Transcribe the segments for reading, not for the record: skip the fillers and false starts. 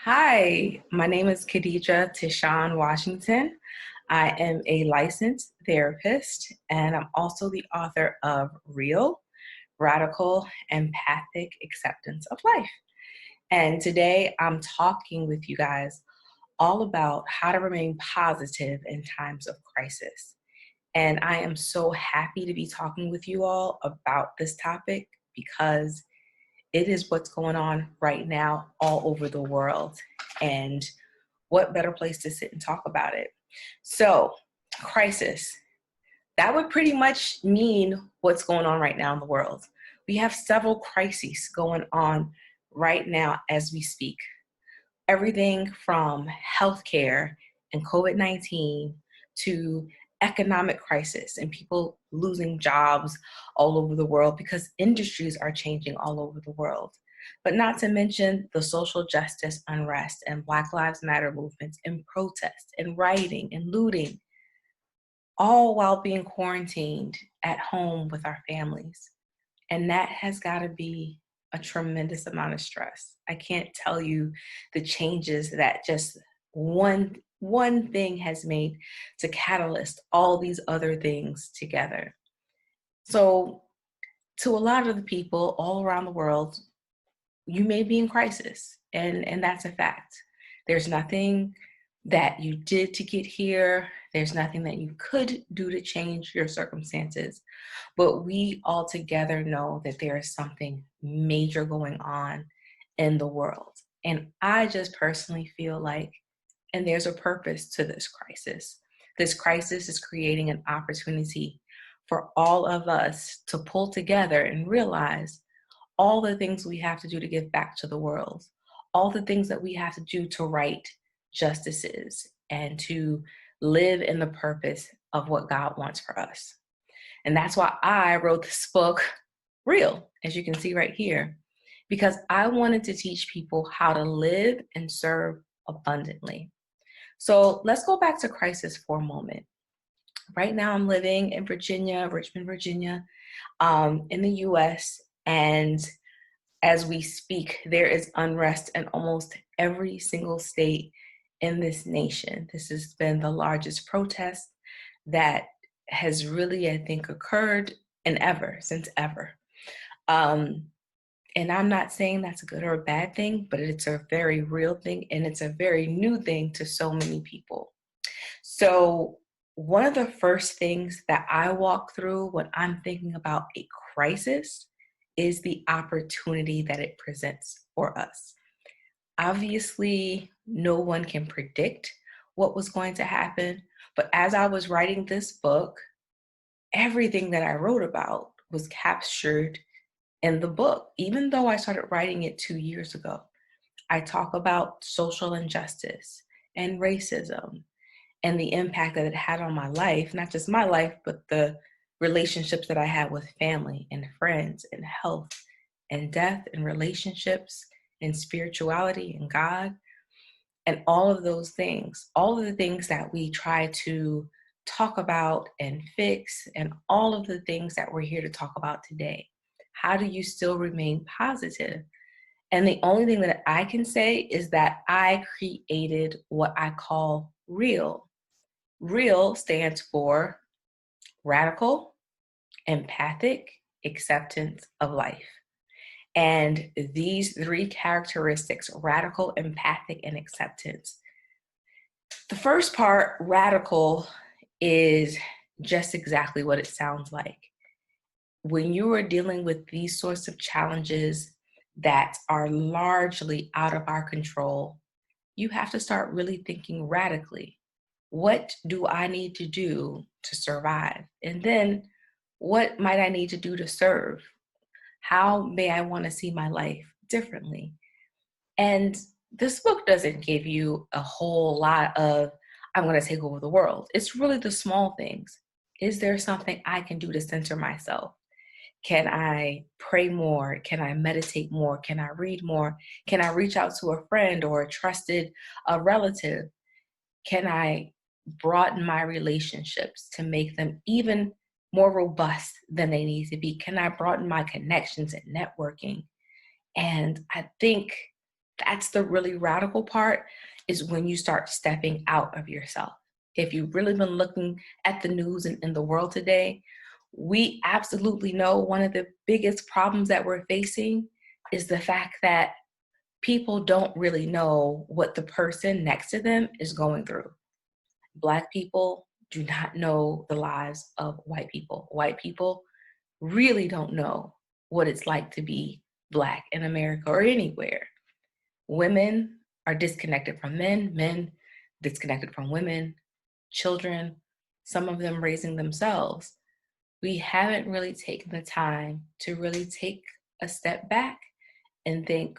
Hi, my name is Khadija Tishan Washington. I am a licensed therapist, and I'm also the author of Real, Radical, Empathic Acceptance of Life. And today I'm talking with you guys all about how to remain positive in times of crisis. And I am so happy to be talking with you all about this topic because it is what's going on right now all over the world. And what better place to sit and talk about it? So, crisis. That would pretty much mean what's going on right now in the world. We have several crises going on right now as we speak. Everything from healthcare and COVID 19 to economic crisis and people losing jobs all over the world because industries are changing all over the world. But not to mention the social justice unrest and Black Lives Matter movements and protests and rioting and looting, all while being quarantined at home with our families. And that has got to be a tremendous amount of stress. I can't tell you the changes that just one thing has made to catalyst all these other things together. So to a lot of the people all around the world, you may be in crisis, and that's a fact. There's nothing that you did to get here. There's nothing that you could do to change your circumstances. But we all together know that there is something major going on in the world. And I just personally feel like, and there's a purpose to this crisis. This crisis is creating an opportunity for all of us to pull together and realize all the things we have to do to give back to the world, all the things that we have to do to right justices and to live in the purpose of what God wants for us. And that's why I wrote this book, Real, as you can see right here, because I wanted to teach people how to live and serve abundantly. So let's go back to crisis for a moment. Right now, I'm living in Virginia, Richmond, Virginia, in the US. And as we speak, there is unrest in almost every single state in this nation. This has been the largest protest that has really, I think, occurred since ever. And I'm not saying that's a good or a bad thing, but it's a very real thing, and it's a very new thing to so many people. So one of the first things that I walk through when I'm thinking about a crisis is the opportunity that it presents for us. Obviously, no one can predict what was going to happen, but as I was writing this book, everything that I wrote about was captured in the book. Even though I started writing it 2 years ago, I talk about social injustice and racism and the impact that it had on my life, not just my life, but the relationships that I had with family and friends and health and death and relationships and spirituality and God and all of those things, all of the things that we try to talk about and fix, and all of the things that we're here to talk about today. How do you still remain positive? And the only thing that I can say is that I created what I call REAL. REAL stands for Radical, Empathic Acceptance of Life. And these three characteristics, radical, empathic, and acceptance. The first part, radical, is just exactly what it sounds like. When you are dealing with these sorts of challenges that are largely out of our control, you have to start really thinking radically. What do I need to do to survive? And then what might I need to do to serve? How may I want to see my life differently? And this book doesn't give you a whole lot of, I'm going to take over the world. It's really the small things. Is there something I can do to center myself? Can I pray more? Can I meditate more? Can I read more? Can I reach out to a friend or a trusted relative? Can I broaden my relationships to make them even more robust than they need to be? Can I broaden my connections and networking? And I think That's the really radical part, is when you start stepping out of yourself. If you've really been looking at the news and in the world today, we absolutely know one of the biggest problems that we're facing is the fact that people don't really know what the person next to them is going through. Black people do not know the lives of white people. White people really don't know what it's like to be Black in America or anywhere. Women are disconnected from men, men disconnected from women, children, some of them raising themselves. We haven't really taken the time to really take a step back and think,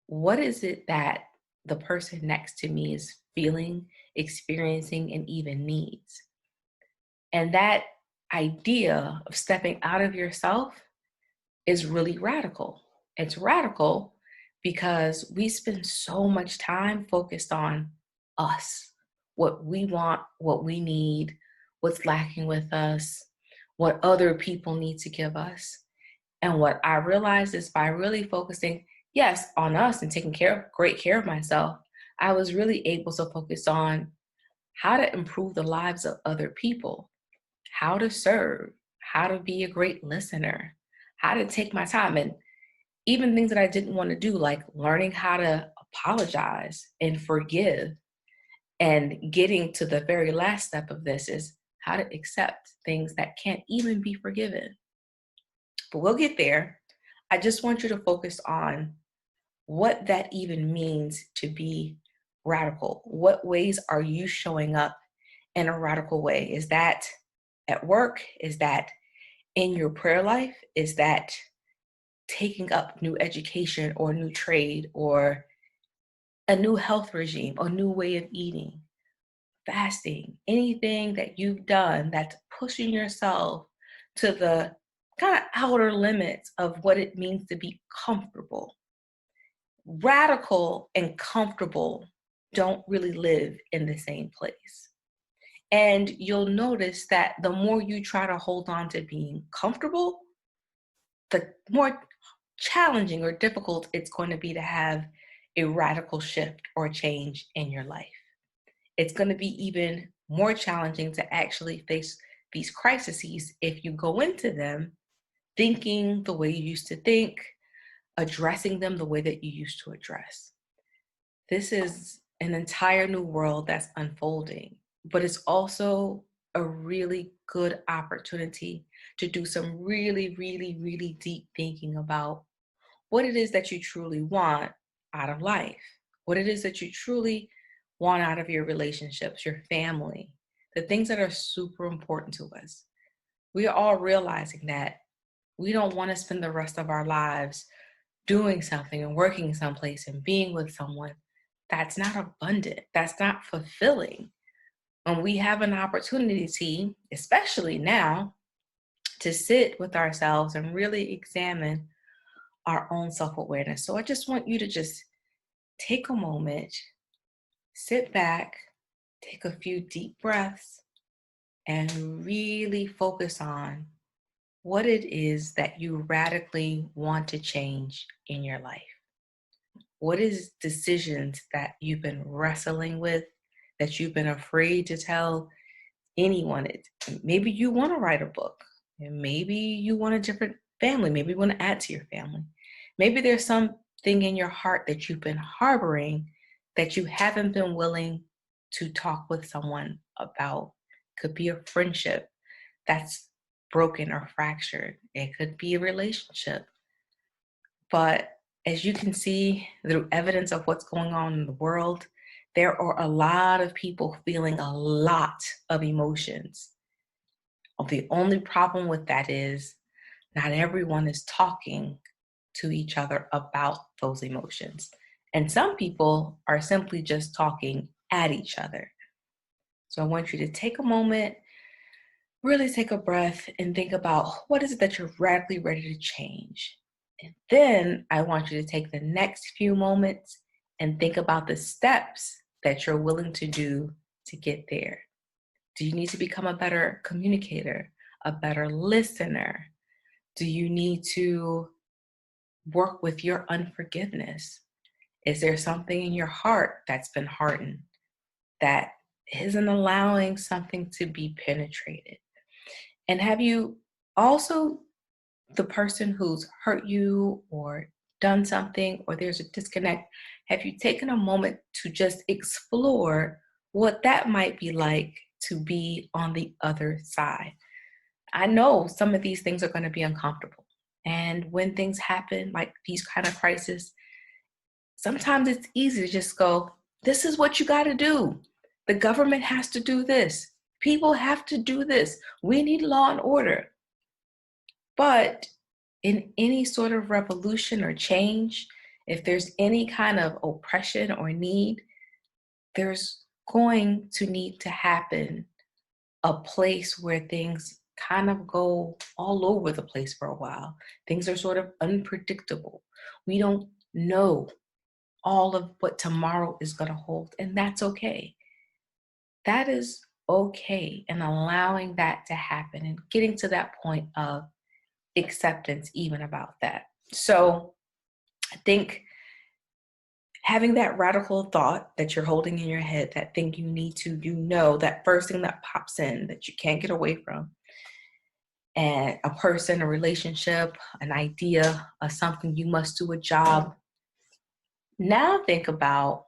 what is it that the person next to me is feeling, experiencing, and even needs? And that idea of stepping out of yourself is really radical. It's radical because we spend so much time focused on us, what we want, what we need, what's lacking with us, what other people need to give us. And what I realized is by really focusing, yes, on us and taking great care of myself, I was really able to focus on how to improve the lives of other people, how to serve, how to be a great listener, how to take my time, and even things that I didn't want to do, like learning how to apologize and forgive. And getting to the very last step of this is how to accept things that can't even be forgiven. But we'll get there. I just want you to focus on what that even means to be radical. What ways are you showing up in a radical way? Is that at work? Is that in your prayer life? Is that taking up new education or new trade or a new health regime, a new way of eating, fasting, anything that you've done that's pushing yourself to the kind of outer limits of what it means to be comfortable? Radical and comfortable don't really live in the same place. And you'll notice that the more you try to hold on to being comfortable, the more challenging or difficult it's going to be to have a radical shift or change in your life. It's going to be even more challenging to actually face these crises if you go into them thinking the way you used to think, addressing them the way that you used to address. This is an entire new world that's unfolding, but it's also a really good opportunity to do some really, really, really deep thinking about what it is that you truly want out of life, what it is that you truly want out of your relationships, your family, the things that are super important to us. We are all realizing that we don't want to spend the rest of our lives doing something and working someplace and being with someone that's not abundant, that's not fulfilling. When we have an opportunity, especially now, to sit with ourselves and really examine our own self-awareness. So I just want you to just take a moment, sit back, take a few deep breaths, and really focus on what it is that you radically want to change in your life. What is decisions that you've been wrestling with, that you've been afraid to tell anyone? Maybe you want to write a book, and maybe you want a different family. Maybe you want to add to your family. Maybe there's something in your heart that you've been harboring that you haven't been willing to talk with someone about. Could be a friendship that's broken or fractured. It could be a relationship. But as you can see through evidence of what's going on in the world, there are a lot of people feeling a lot of emotions. The only problem with that is not everyone is talking to each other about those emotions. And some people are simply just talking at each other. So I want you to take a moment, really take a breath, and think about what is it that you're radically ready to change. And then I want you to take the next few moments and think about the steps that you're willing to do to get there. Do you need to become a better communicator, a better listener? Do you need to work with your unforgiveness? Is there something in your heart that's been hardened that isn't allowing something to be penetrated? And have you also, the person who's hurt you or done something, or there's a disconnect, have you taken a moment to just explore what that might be like to be on the other side? I know some of these things are going to be uncomfortable. And when things happen, like these kind of crises, sometimes it's easy to just go, this is what you got to do. The government has to do this. People have to do this. We need law and order. But in any sort of revolution or change, if there's any kind of oppression or need, there's going to need to happen a place where things kind of go all over the place for a while. Things are sort of unpredictable. We don't know all of what tomorrow is going to hold, and that's okay. That is okay, and allowing that to happen and getting to that point of acceptance, even about that. So I think having that radical thought that you're holding in your head, that thing you need to, that first thing that pops in that you can't get away from, and a person, a relationship, an idea, or something you must do, a job. Now think about,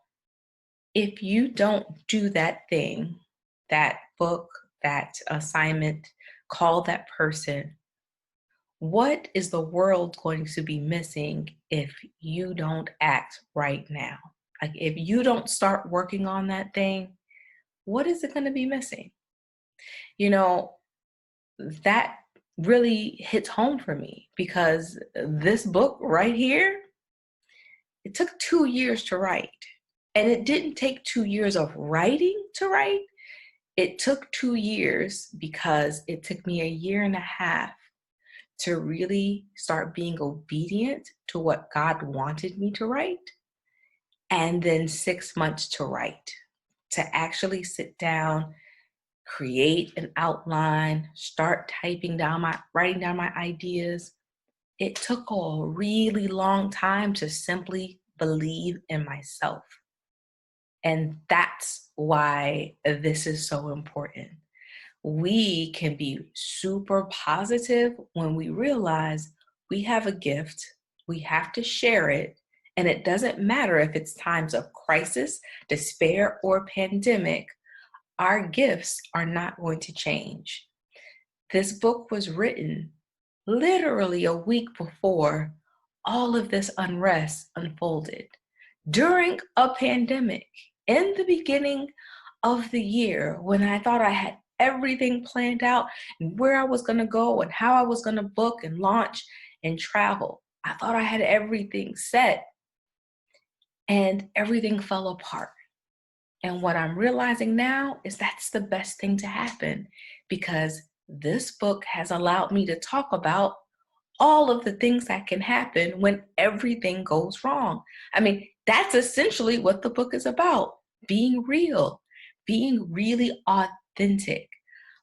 if you don't do that thing, that book, that assignment, call that person, what is the world going to be missing if you don't act right now? Like, if you don't start working on that thing, what is it going to be missing? You know, that really hits home for me, because this book right here, it took 2 years to write. And it didn't take 2 years of writing to write. It took 2 years because it took me a year and a half to really start being obedient to what God wanted me to write, and then 6 months to write, to actually sit down, create an outline, start writing down my ideas. It took a really long time to simply believe in myself. And that's why this is so important. We can be super positive when we realize we have a gift, we have to share it, and it doesn't matter if it's times of crisis, despair, or pandemic, our gifts are not going to change. This book was written literally a week before all of this unrest unfolded, during a pandemic, in the beginning of the year, when I thought I had everything planned out and where I was going to go and how I was going to book and launch and travel. I thought I had everything set, and everything fell apart. And what I'm realizing now is that's the best thing to happen, because this book has allowed me to talk about all of the things that can happen when everything goes wrong. I mean, that's essentially what the book is about: being real, being really authentic,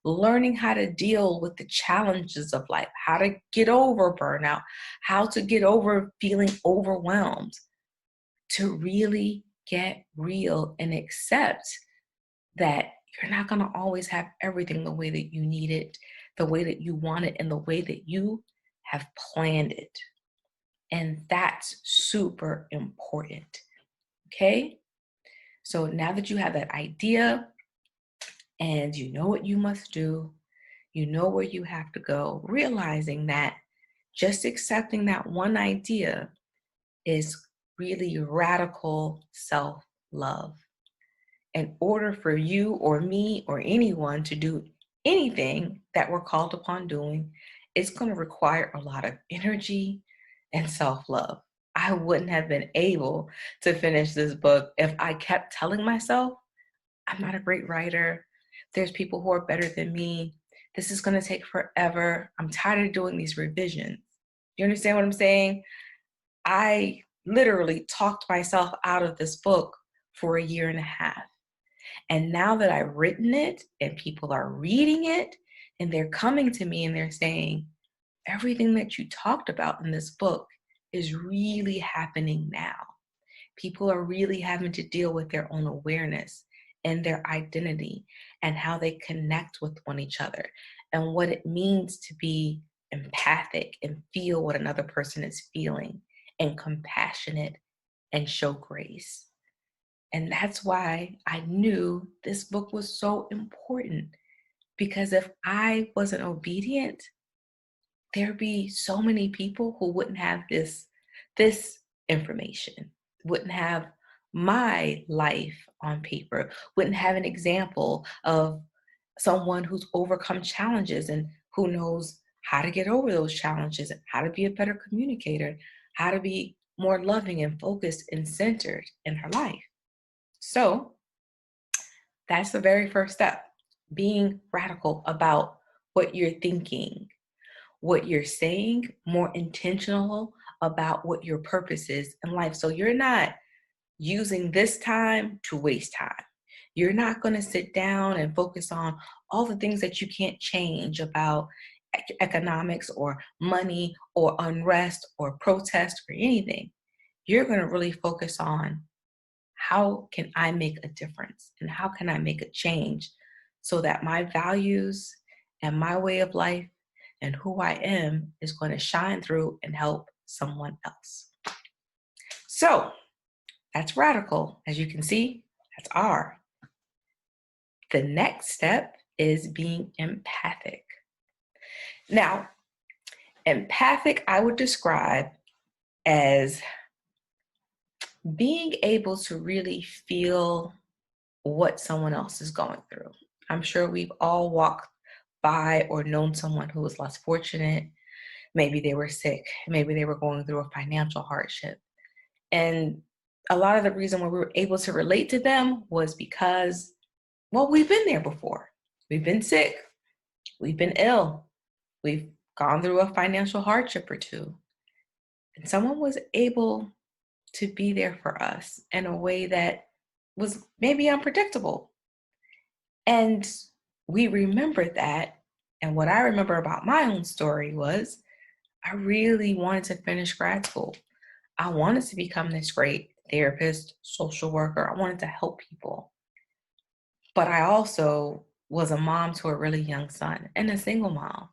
learning how to deal with the challenges of life, how to get over burnout, how to get over feeling overwhelmed, to really get real and accept that you're not going to always have everything the way that you need it, the way that you want it, and the way that you have planned it. And that's super important. Okay? So now that you have that idea and you know what you must do, you know where you have to go, realizing that just accepting that one idea is really radical self-love. In order for you or me or anyone to do anything that we're called upon doing, it's going to require a lot of energy and self-love. I wouldn't have been able to finish this book if I kept telling myself, I'm not a great writer. There's people who are better than me. This is going to take forever. I'm tired of doing these revisions. You understand what I'm saying? I literally talked myself out of this book for a year and a half. And now that I've written it and people are reading it and they're coming to me and they're saying, everything that you talked about in this book is really happening now. People are really having to deal with their own awareness and their identity and how they connect with one each other and what it means to be empathic and feel what another person is feeling and compassionate and show grace. And that's why I knew this book was so important, because if I wasn't obedient, there'd be so many people who wouldn't have this information, wouldn't have my life on paper, wouldn't have an example of someone who's overcome challenges and who knows how to get over those challenges and how to be a better communicator, how to be more loving and focused and centered in her life. So that's the very first step, being radical about what you're thinking, what you're saying, more intentional about what your purpose is in life. So you're not using this time to waste time. You're not going to sit down and focus on all the things that you can't change about economics or money or unrest or protest or anything. You're going to really focus on, how can I make a difference and how can I make a change so that my values and my way of life and who I am is going to shine through and help someone else. So that's radical. As you can see, that's R. The next step is being empathic. Now, empathic, I would describe as being able to really feel what someone else is going through. I'm sure we've all walked by or known someone who was less fortunate. Maybe they were sick. Maybe they were going through a financial hardship. And a lot of the reason why we were able to relate to them was because, well, we've been there before. We've been sick. We've been ill. We've gone through a financial hardship or two. And someone was able to be there for us in a way that was maybe unpredictable. And we remember that. And what I remember about my own story was I really wanted to finish grad school. I wanted to become this great therapist, social worker. I wanted to help people. But I also was a mom to a really young son and a single mom.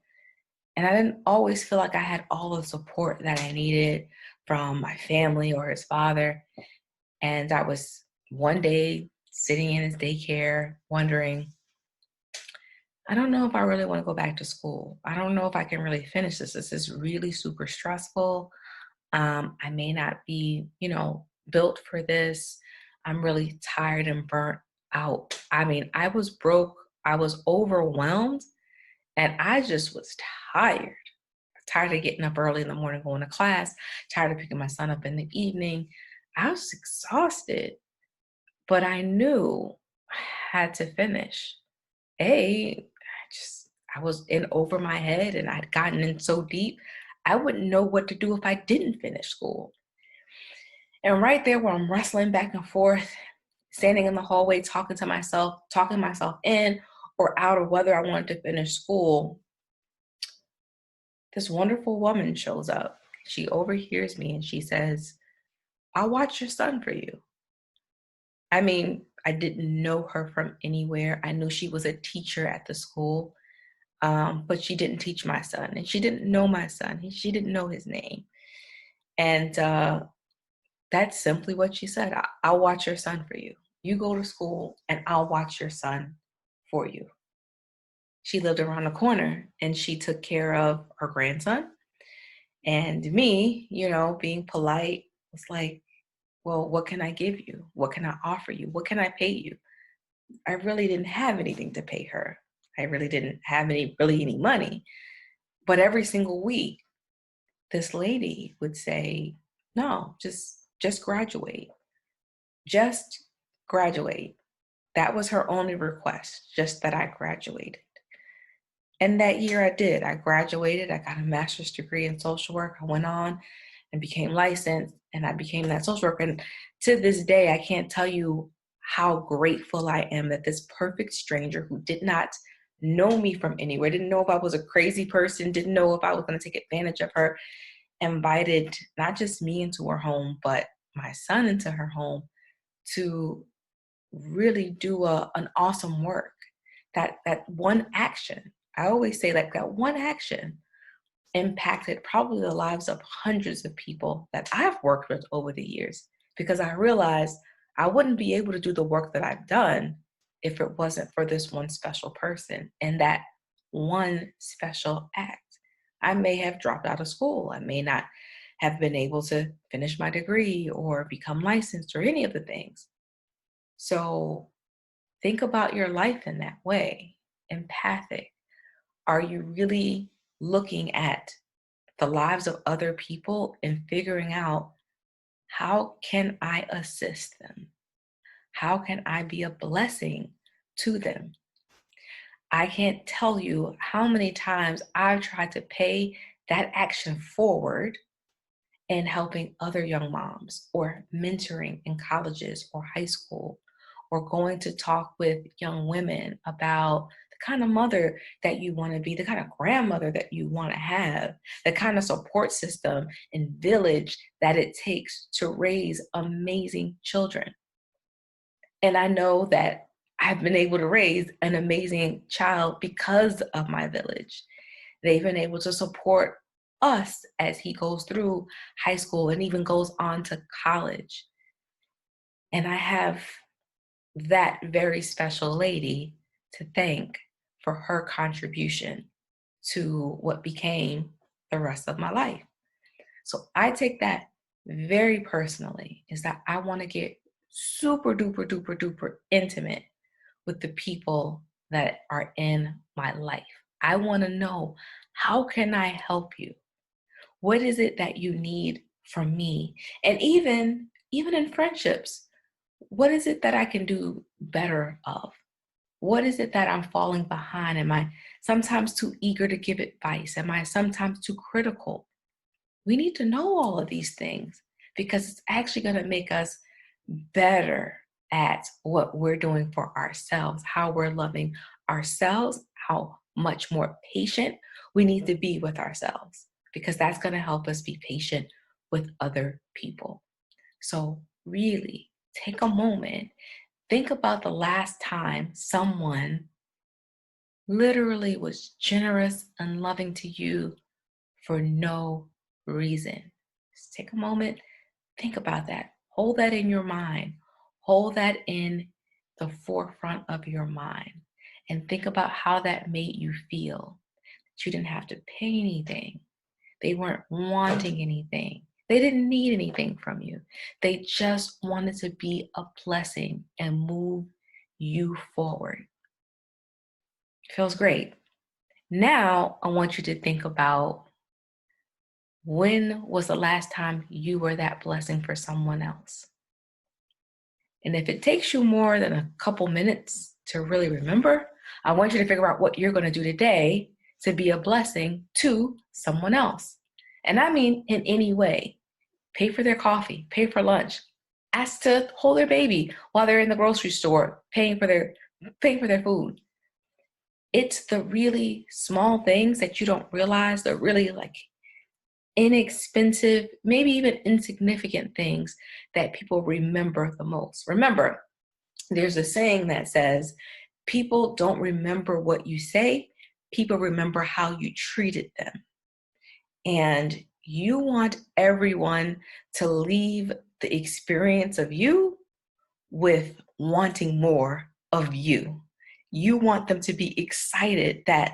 And I didn't always feel like I had all the support that I needed from my family or his father. And I was one day sitting in his daycare wondering, I don't know if I really want to go back to school. I don't know if I can really finish this. This is really super stressful. I may not be, built for this. I'm really tired and burnt out. I mean, I was broke. I was overwhelmed, and I just was tired. Tired of getting up early in the morning, going to class, tired of picking my son up in the evening. I was exhausted, but I knew I had to finish. I was in over my head and I'd gotten in so deep, I wouldn't know what to do if I didn't finish school. And right there where I'm wrestling back and forth, standing in the hallway, talking myself in or out of whether I wanted to finish school, this wonderful woman shows up. She overhears me and she says, I'll watch your son for you. I mean, I didn't know her from anywhere. I knew she was a teacher at the school, but she didn't teach my son, and she didn't know my son. She didn't know his name. And that's simply what she said. I'll watch your son for you. You go to school and I'll watch your son for you. She lived around the corner and she took care of her grandson. And me, being polite, was like, well, what can I give you? What can I offer you? What can I pay you? I really didn't have anything to pay her. I really didn't have any money. But every single week, this lady would say, no, just graduate. Just graduate. That was her only request, just that I graduated. And that year I did. I graduated. I got a master's degree in social work. I went on and became licensed, and I became that social worker. And to this day, I can't tell you how grateful I am that this perfect stranger who did not know me from anywhere, didn't know if I was a crazy person, didn't know if I was going to take advantage of her, invited not just me into her home, but my son into her home to really do an awesome work. That one action, I always say, like, that one action impacted probably the lives of hundreds of people that I've worked with over the years, because I realized I wouldn't be able to do the work that I've done if it wasn't for this one special person and that one special act. I may have dropped out of school. I may not have been able to finish my degree or become licensed or any of the things. So think about your life in that way, empathic. Are you really looking at the lives of other people and figuring out, how can I assist them? How can I be a blessing to them? I can't tell you how many times I've tried to pay that action forward in helping other young moms, or mentoring in colleges or high school, or going to talk with young women about the kind of mother that you want to be, the kind of grandmother that you want to have, the kind of support system and village that it takes to raise amazing children. And I know that I've been able to raise an amazing child because of my village. They've been able to support us as he goes through high school and even goes on to college. And I have that very special lady to thank for her contribution to what became the rest of my life. So I take that very personally, is that I want to get super duper duper duper intimate with the people that are in my life. I want to know, how can I help you? What is it that you need from me? And even in friendships, what is it that I can do better of? What is it that I'm falling behind? Am I sometimes too eager to give advice? Am I sometimes too critical? We need to know all of these things, because it's actually going to make us better at what we're doing for ourselves, how we're loving ourselves, how much more patient we need to be with ourselves, because that's going to help us be patient with other people. So, really, take a moment, think about the last time someone literally was generous and loving to you for no reason. Just take a moment, think about that. Hold that in your mind. Hold that in the forefront of your mind. And think about how that made you feel. That you didn't have to pay anything. They weren't wanting anything. They didn't need anything from you. They just wanted to be a blessing and move you forward. Feels great. Now, I want you to think about, when was the last time you were that blessing for someone else? And if it takes you more than a couple minutes to really remember, I want you to figure out what you're going to do today to be a blessing to someone else. And I mean in any way. Pay for their coffee, pay for lunch, ask to hold their baby while they're in the grocery store, paying for their food. It's the really small things that you don't realize, the really like inexpensive, maybe even insignificant things that people remember the most. Remember, there's a saying that says, people don't remember what you say, people remember how you treated them. And you want everyone to leave the experience of you with wanting more of you. You want them to be excited that,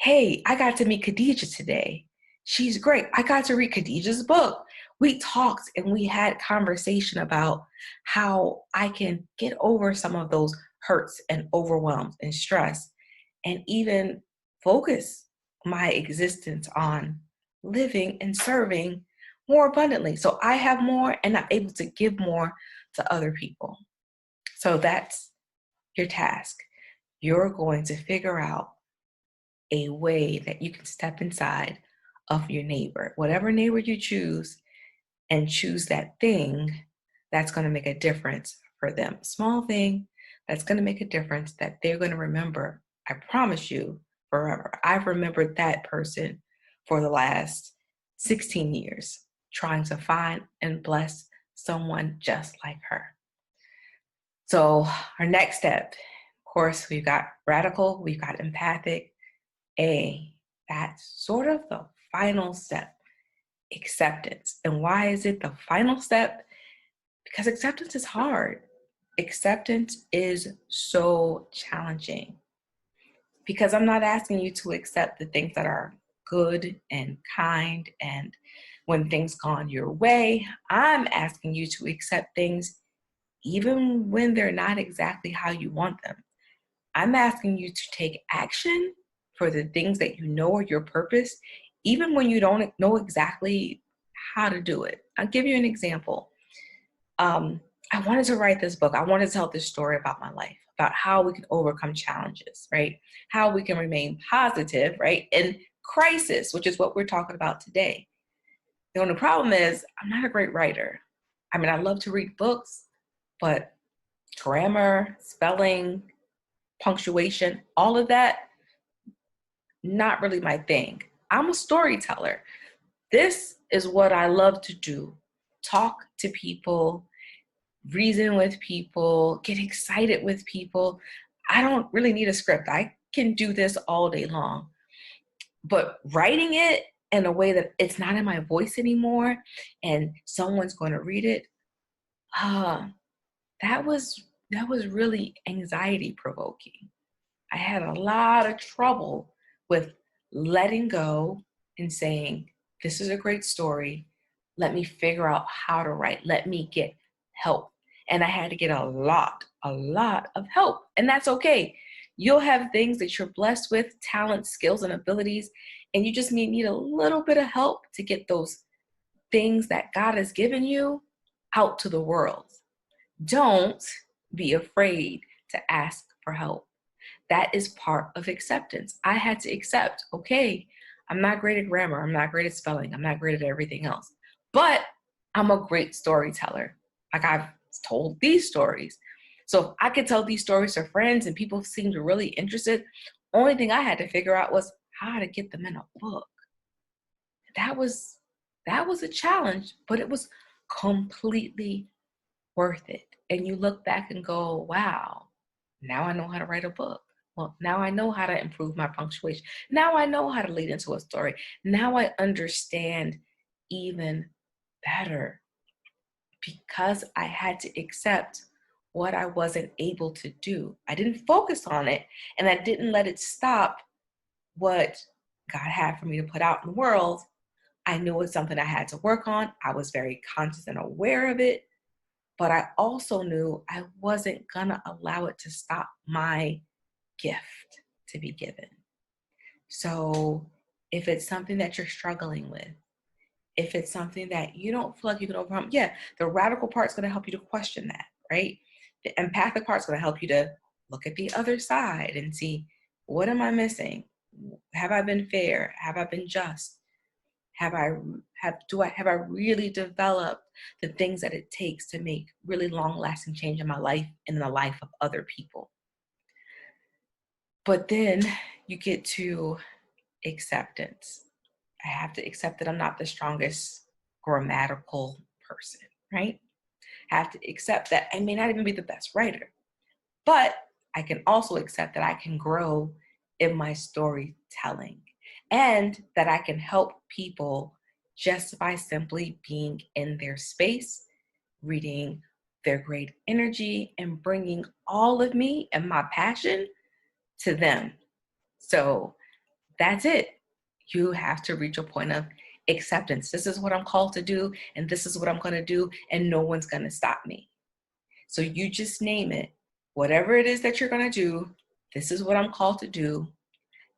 hey, I got to meet Khadija today. She's great. I got to read Khadija's book. We talked and we had conversation about how I can get over some of those hurts and overwhelms and stress, and even focus my existence on living and serving more abundantly. So I have more and I'm able to give more to other people. So that's your task. You're going to figure out a way that you can step inside of your neighbor, whatever neighbor you choose, and choose that thing that's going to make a difference for them. Small thing that's going to make a difference that they're going to remember. I promise you, forever. I've remembered that person for the last 16 years, trying to find and bless someone just like her. So our next step, of course, we've got radical, we've got empathic. That's sort of the final step, acceptance. And why is it the final step? Because acceptance is hard. Acceptance is so challenging because I'm not asking you to accept the things that are good and kind and when things gone your way. I'm asking you to accept things even when they're not exactly how you want them. I'm asking you to take action for the things that you know are your purpose, even when you don't know exactly how to do it. I'll give you an example. I wanted to write this book. I wanted to tell this story about my life, about how we can overcome challenges, right? How we can remain positive, right? In crisis, which is what we're talking about today. The only problem is I'm not a great writer. I mean, I love to read books, but grammar, spelling, punctuation, all of that, not really my thing. I'm a storyteller. This is what I love to do. Talk to people, reason with people, get excited with people. I don't really need a script. I can do this all day long. But writing it in a way that it's not in my voice anymore and someone's going to read it, that was really anxiety provoking. I had a lot of trouble with letting go and saying, this is a great story. Let me figure out how to write. Let me get help. And I had to get a lot of help. And that's okay. You'll have things that you're blessed with, talents, skills, and abilities. And you just need a little bit of help to get those things that God has given you out to the world. Don't be afraid to ask for help. That is part of acceptance. I had to accept, okay, I'm not great at grammar. I'm not great at spelling. I'm not great at everything else. But I'm a great storyteller. Like I've told these stories. So if I could tell these stories to friends and people seemed really interested, only thing I had to figure out was how to get them in a book. That was a challenge, but it was completely worth it. And you look back and go, wow, now I know how to write a book. Well, now I know how to improve my punctuation. Now I know how to lead into a story. Now I understand even better because I had to accept what I wasn't able to do. I didn't focus on it and I didn't let it stop what God had for me to put out in the world. I knew it was something I had to work on. I was very conscious and aware of it, but I also knew I wasn't gonna allow it to stop my gift to be given. So if it's something that you're struggling with, if it's something that you don't feel like you can overcome, yeah, the radical part's gonna help you to question that, right? The empathic part's gonna help you to look at the other side and see, what am I missing? Have I been fair? Have I been just? Have I really developed the things that it takes to make really long-lasting change in my life and in the life of other people? But then you get to acceptance. I have to accept that I'm not the strongest grammatical person, right? I have to accept that I may not even be the best writer, but I can also accept that I can grow in my storytelling and that I can help people just by simply being in their space, reading their great energy, and bringing all of me and my passion to them. So that's it. You have to reach a point of acceptance. This is what I'm called to do, and this is what I'm going to do, and no one's going to stop me. So you just name it. Whatever it is that you're going to do, this is what I'm called to do.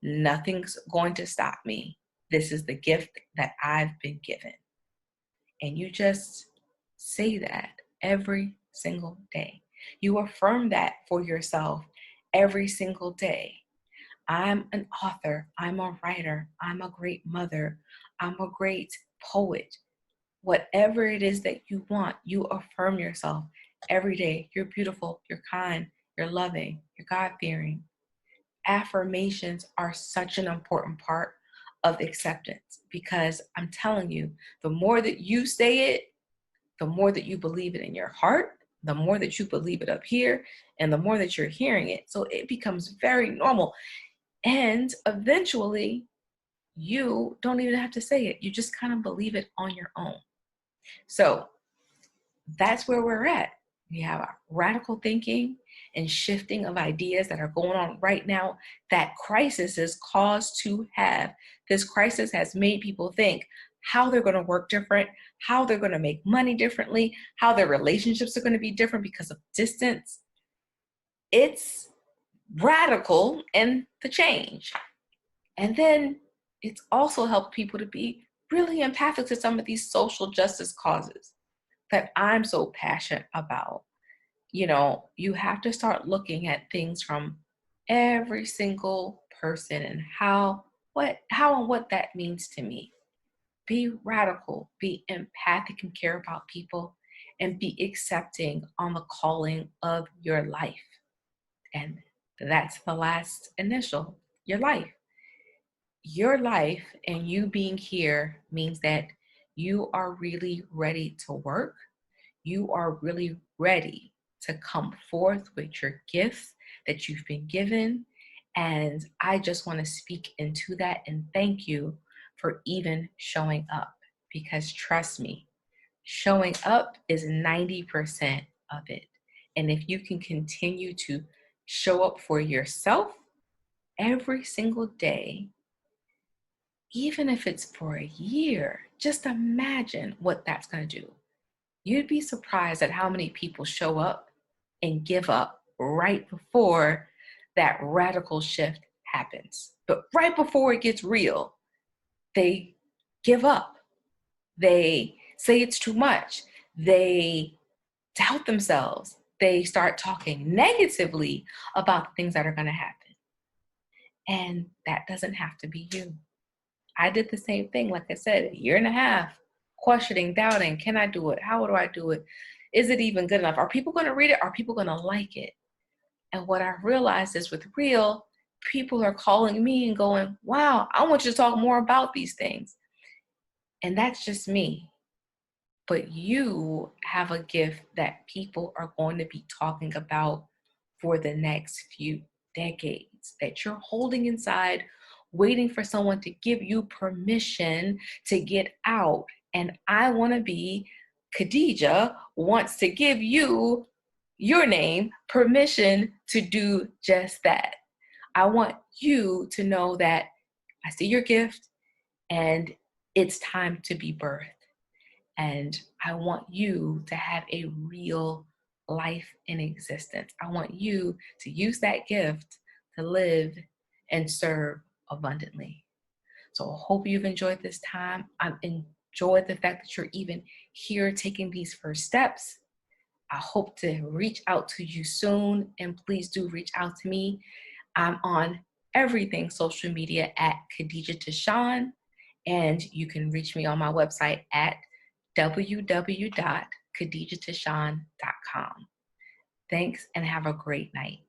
Nothing's going to stop me. This is the gift that I've been given. And you just say that every single day. You affirm that for yourself every single day. I'm an author. I'm a writer. I'm a great mother. I'm a great poet. Whatever it is that you want, you affirm yourself every day. You're beautiful. You're kind. You're loving. You're God-fearing. Affirmations are such an important part of acceptance because I'm telling you, the more that you say it, the more that you believe it in your heart, the more that you believe it up here, and the more that you're hearing it. So it becomes very normal. And eventually, you don't even have to say it. You just kind of believe it on your own. So that's where we're at. We have radical thinking and shifting of ideas that are going on right now that crisis is caused to have. This crisis has made people think how they're going to work different, how they're going to make money differently, how their relationships are going to be different because of distance. It's radical in the change. And then it's also helped people to be really empathic to some of these social justice causes that I'm so passionate about. You know, you have to start looking at things from every single person and how and what that means to me. Be radical, be empathic and care about people, and be accepting on the calling of your life. And that's the last initial, your life. Your life and you being here means that you are really ready to work. You are really ready to come forth with your gifts that you've been given. And I just want to speak into that and thank you for even showing up, because trust me, showing up is 90% of it. And if you can continue to show up for yourself every single day, even if it's for a year, just imagine what that's going to do. You'd be surprised at how many people show up and give up right before that radical shift happens. But right before it gets real, they give up. They say it's too much. They doubt themselves. They start talking negatively about the things that are going to happen. And that doesn't have to be you. I did the same thing, like I said, a year and a half, questioning, doubting, can I do it? How do I do it? Is it even good enough? Are people going to read it? Are people going to like it? And what I realized is with Real, people are calling me and going, wow, I want you to talk more about these things. And that's just me. But you have a gift that people are going to be talking about for the next few decades, that you're holding inside, waiting for someone to give you permission to get out. And I want to be Khadijah wants to give you, your name, permission to do just that. I want you to know that I see your gift and it's time to be birthed. And I want you to have a real life in existence. I want you to use that gift to live and serve abundantly. So I hope you've enjoyed this time. I've enjoyed the fact that you're even here taking these first steps. I hope to reach out to you soon, and please do reach out to me. I'm on everything social media at Khadijah Tashawn, and you can reach me on my website at www.khadijahtashawn.com. Thanks and have a great night.